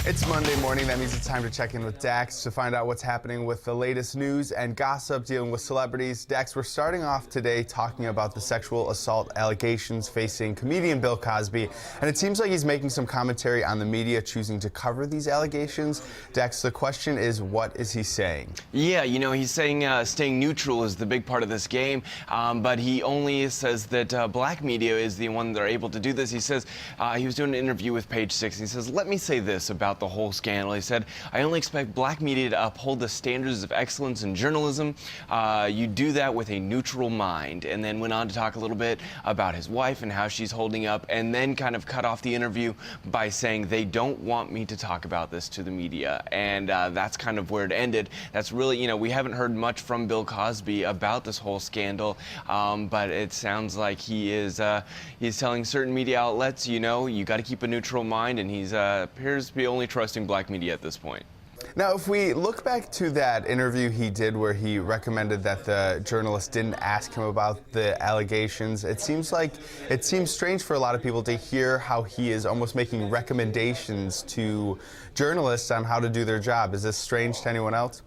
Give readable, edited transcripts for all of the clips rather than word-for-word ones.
It's Monday morning. That means it's time to check in with Dax to find out what's happening with the latest news and gossip dealing with celebrities. Dax, we're starting off today talking about the sexual assault allegations facing comedian Bill Cosby, and it seems like he's making some commentary on the media choosing to cover these allegations. Dax, the question is, what is he saying? Yeah, he's saying staying neutral is the big part of this game, but he only says that black media is the one that are able to do this. He says he was doing an interview with Page Six. He says, let me say this about the whole scandal. He said, I only expect black media to uphold the standards of excellence in journalism. You do that with a neutral mind. And then went on to talk a little bit about his wife and how she's holding up, and then kind of cut off the interview by saying they don't want me to talk about this to the media. And that's kind of where it ended. That's really, we haven't heard much from Bill Cosby about this whole scandal, but it sounds like he's telling certain media outlets, you got to keep a neutral mind, and he's appears to be only trusting black media at this point. Now, if we look back to that interview he did where he recommended that the journalist didn't ask him about the allegations, it seems strange for a lot of people to hear how he is almost making recommendations to journalists on how to do their job. Is this strange to anyone else?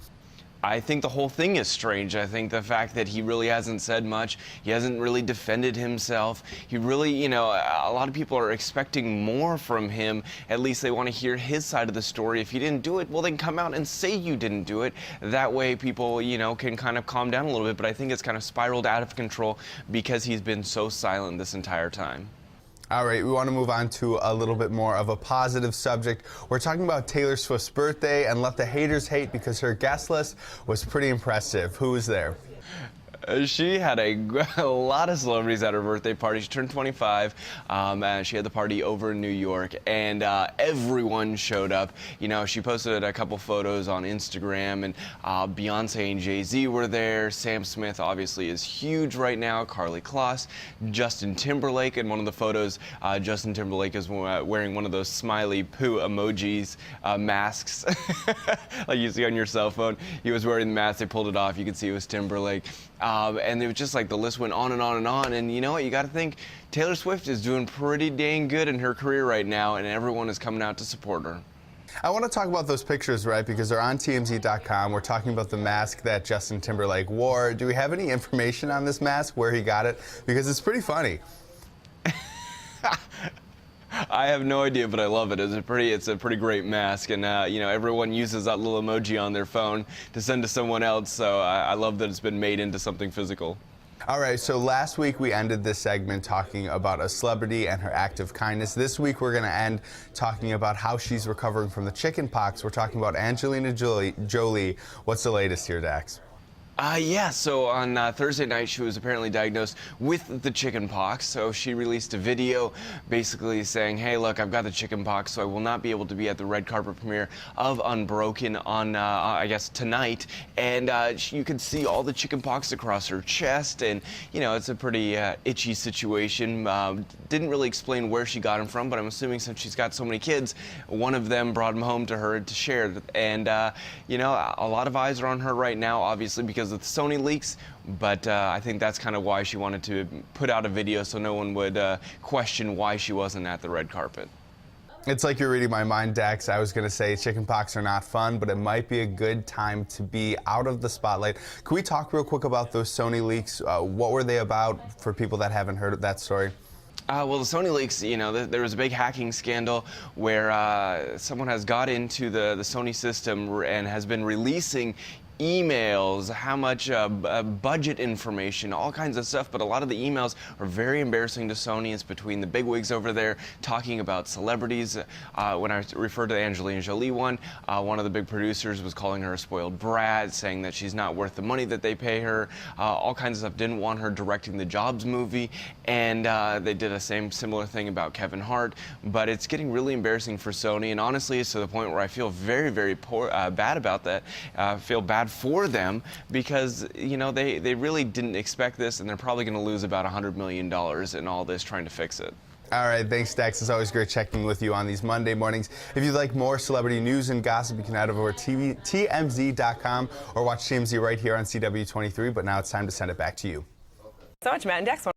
I think the whole thing is strange. I think the fact that he really hasn't said much, he hasn't really defended himself. He really, a lot of people are expecting more from him. At least they want to hear his side of the story. If he didn't do it, well, then come out and say you didn't do it. That way people, can kind of calm down a little bit. But I think it's kind of spiraled out of control because he's been so silent this entire time. All right, we want to move on to a little bit more of a positive subject. We're talking about Taylor Swift's birthday, and let the haters hate because her guest list was pretty impressive. Who was there? She had a lot of celebrities at her birthday party. She turned 25, and she had the party over in New York, and everyone showed up. She posted a couple photos on Instagram, and Beyonce and Jay-Z were there. Sam Smith obviously is huge right now. Karlie Kloss, Justin Timberlake. In one of the photos, Justin Timberlake is wearing one of those smiley poo emojis, masks, like you see on your cell phone. He was wearing the mask. They pulled it off. You could see it was Timberlake. And it was just like the list went on and on and on. And you know what? You got to think Taylor Swift is doing pretty dang good in her career right now, and everyone is coming out to support her. I want to talk about those pictures, right, because they're on TMZ.com. We're talking about the mask that Justin Timberlake wore. Do we have any information on this mask, where he got it? Because it's pretty funny. I have no idea, but I love it. It's a pretty great mask, and everyone uses that little emoji on their phone to send to someone else. So I love that it's been made into something physical. All right, so last week we ended this segment talking about a celebrity and her act of kindness. This week we're going to end talking about how she's recovering from the chicken pox. We're talking about Angelina Jolie. What's the latest here, Dax? So on Thursday night, she was apparently diagnosed with the chicken pox. So she released a video basically saying, hey, look, I've got the chicken pox, so I will not be able to be at the red carpet premiere of Unbroken on, I guess, tonight. And you can see all the chicken pox across her chest. And, it's a pretty itchy situation. Didn't really explain where she got them from, but I'm assuming since she's got so many kids, one of them brought them home to her to share. And, a lot of eyes are on her right now, obviously, because of the Sony leaks, but I think that's kind of why she wanted to put out a video so no one would question why she wasn't at the red carpet. It's like you're reading my mind, Dax. I was going to say chicken pox are not fun, but it might be a good time to be out of the spotlight. Can we talk real quick about those Sony leaks? What were they about for people that haven't heard of that story? Well, the Sony leaks, there was a big hacking scandal where someone has got into the Sony system and has been releasing emails, how much budget information, all kinds of stuff, but a lot of the emails are very embarrassing to Sony. It's between the bigwigs over there talking about celebrities. When I referred to the Angelina Jolie one of the big producers was calling her a spoiled brat, saying that she's not worth the money that they pay her, all kinds of stuff. Didn't want her directing the Jobs movie, and they did a similar thing about Kevin Hart. But it's getting really embarrassing for Sony, and honestly, it's to the point where I feel very, very bad about that. I feel bad for them because they really didn't expect this, and they're probably going to lose about $100 million in all this trying to fix it. All right, thanks, Dax. It's always great checking with you on these Monday mornings. If you'd like more celebrity news and gossip, you can head over to TMZ.com or watch TMZ right here on CW23. But now it's time to send it back to you. So much, Matt and Dax.